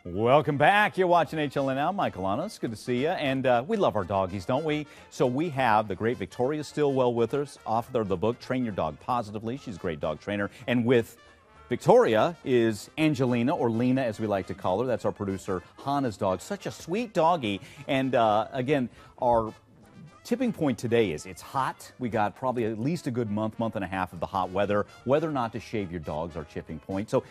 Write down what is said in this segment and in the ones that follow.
Welcome back. You're watching HLN now. Michael Anos. Good to see you. And we love our doggies, don't we? So we have the great Victoria Stillwell with us, author of the book, Train Your Dog Positively. She's a great dog trainer. And with Victoria is Angelina, or Lena as we like to call her. That's our producer, Hannah's dog. Such a sweet doggie. And again, our tipping point today is it's hot. We got probably at least a good month and a half of the hot weather. Whether or not to shave your dogs, our tipping point. So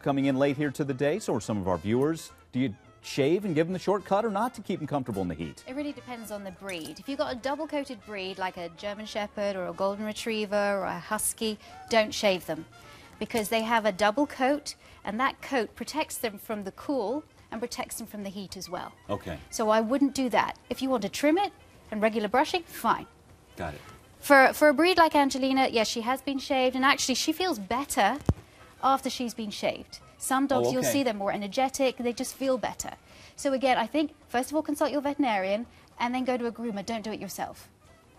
coming in late here to the day, so are some of our viewers. Do you shave and give them the shortcut or not to keep them comfortable in the heat? It really depends on the breed. If you've got a double-coated breed like a German Shepherd or a Golden Retriever or a Husky, don't shave them because they have a double coat, and that coat protects them from the cool and protects them from the heat as well. Okay. So I wouldn't do that. If you want to trim it and regular brushing, fine. Got it. For a breed like Angelina, yes, she has been shaved, and actually she feels better after she's been shaved. Some dogs, you'll see them more energetic, they just feel better. So again, I think, first of all, consult your veterinarian, and then go to a groomer. Don't do it yourself.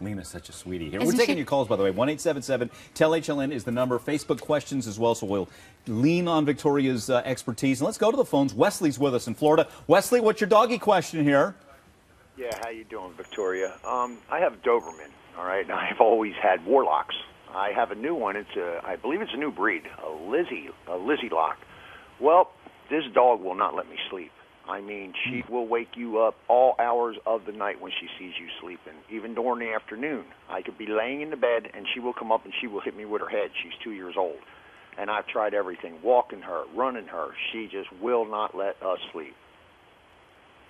Lena's such a sweetie here. We're taking your calls, by the way. 1-877-TEL-HLN is the number. Facebook questions as well, so we'll lean on Victoria's expertise. And let's go to the phones. Wesley's with us in Florida. Wesley, what's your doggy question here? Yeah, how you doing, Victoria? I have Doberman, all right? I've always had Warlocks. I have a new one. I believe it's a new breed, a Lizzie Lock. Well, this dog will not let me sleep. I mean, she will wake you up all hours of the night when she sees you sleeping, even during the afternoon. I could be laying in the bed, and she will come up and she will hit me with her head. She's 2 years old. And I've tried everything, walking her, running her. She just will not let us sleep.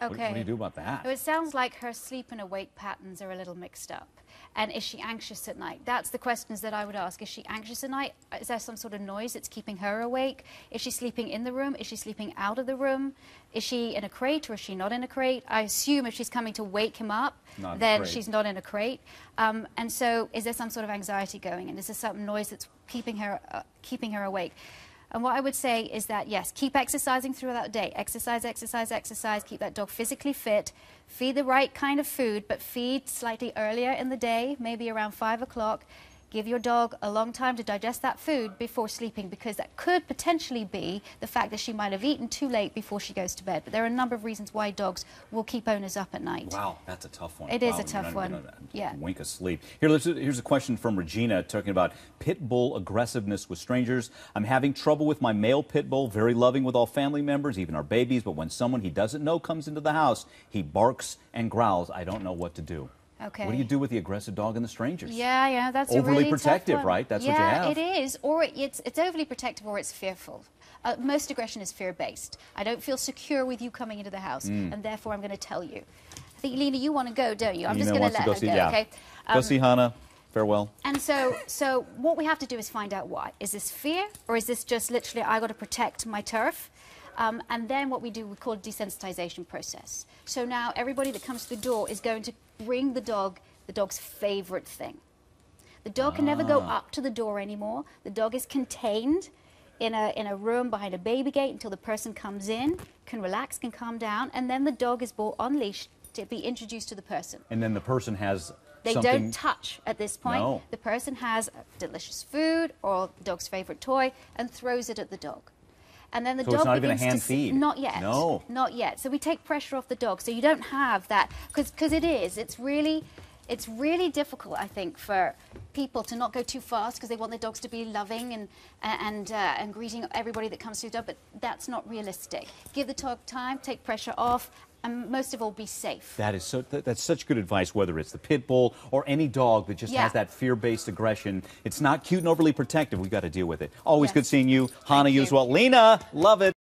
Okay. What do you do about that? So it sounds like her sleep and awake patterns are a little mixed up. And is she anxious at night? That's the questions that I would ask. Is she anxious at night? Is there some sort of noise that's keeping her awake? Is she sleeping in the room? Is she sleeping out of the room? Is she in a crate or is she not in a crate? I assume if she's coming to wake him up, then she's not in a crate. And so is there some sort of anxiety going? And is there some noise that's keeping her awake? And what I would say is that, yes, keep exercising throughout the day. Exercise, exercise, exercise. Keep that dog physically fit. Feed the right kind of food, but feed slightly earlier in the day, maybe around 5 o'clock. Give your dog a long time to digest that food before sleeping, because that could potentially be the fact that she might have eaten too late before she goes to bed. But there are a number of reasons why dogs will keep owners up at night. Wow, that's a tough one. It is a tough one. Yeah. Wink of sleep. Here's a question from Regina talking about pit bull aggressiveness with strangers. I'm having trouble with my male pit bull, very loving with all family members, even our babies, but when someone he doesn't know comes into the house, he barks and growls. I don't know what to do. Okay. What do you do with the aggressive dog and the strangers? Yeah, that's a overly really protective, tough one. right? That's what you have. Yeah, it is. Or it's overly protective, or it's fearful. Most aggression is fear-based. I don't feel secure with you coming into the house, and therefore I'm going to tell you. I think, Lena, you want to go, don't you? I'm just going to let her go, okay? Go see Hannah. Farewell. And so what we have to do is find out why. Is this fear, or is this just literally, I got to protect my turf? And then what we do, we call a desensitization process. So now everybody that comes to the door is going to bring the dog's favorite thing. The dog can never go up to the door anymore. The dog is contained in a room behind a baby gate until the person comes in, can relax, can calm down, and then the dog is brought on leash to be introduced to the person. And then the person has They something... don't touch at this point. No. The person has delicious food or the dog's favorite toy and throws it at the dog. And then the dog it's not even a begins hand to feed? Not yet. No. Not yet. So we take pressure off the dog. So you don't have that, because it's really difficult, I think, for people to not go too fast because they want their dogs to be loving and greeting everybody that comes through the door, but that's not realistic. Give the dog time, take pressure off, and most of all, be safe. That's such good advice, whether it's the pit bull or any dog that just has that fear-based aggression. It's not cute and overly protective. We've got to deal with it. Always good seeing you. Hannah, you as well. Lena, love it.